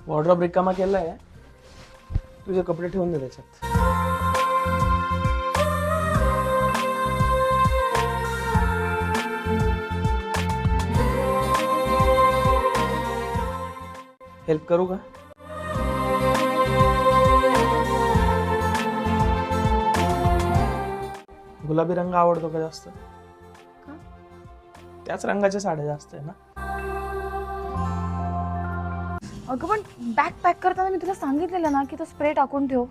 Wardrobe रिकामा केलाय, तुझे कपडे ठेवून दे त्याच्यात. हेल्प करू का? गुलाबी रंग आवडतो का जास्त? त्याच रंगाच्या साड्या जास्त आहे ना. अगं पण बॅग पॅक करताना मी तुला सांगितलेलं ना की तो स्प्रे टाकून ठेव.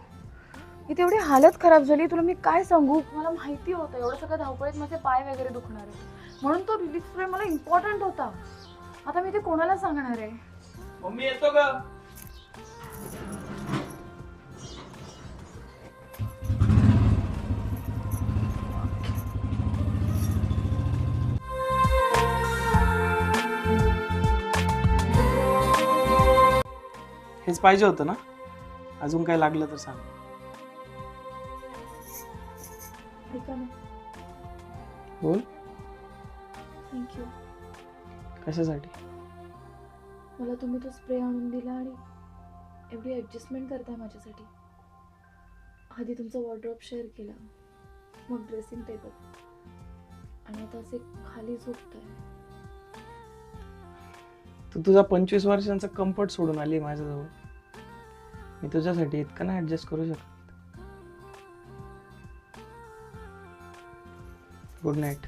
इथे एवढी हालत खराब झाली, तुला मी काय सांगू. मला माहिती होतं एवढं सगळं धावपळीत माझे पाय वगैरे दुखणार आहे, म्हणून तो रिलीफ स्प्रे मला इम्पॉर्टंट होता. आता मी ते कोणाला सांगणार आहे? मम्मी येतो का? हेच पाहिजे होतं ना. अजून काय लागलं तर सांग. ऐका ना. बोल. थँक्यू. कशासाठी? मला तुम्ही तो स्प्रे आणून दिला आणि एवढी ॲडजस्टमेंट करताय माझ्यासाठी. आधी तुमचा वॉर्डरोब शेअर केला, मग ड्रेसिंग टेबल, आणि आता असे खाली झोपताय. तू तुझा 25 वर्षांचा कम्फर्ट सोडून आली माझ्याजवळ. मी तुझ्यासाठी इतकं नाही ऍडजस्ट करू शकत. Good night.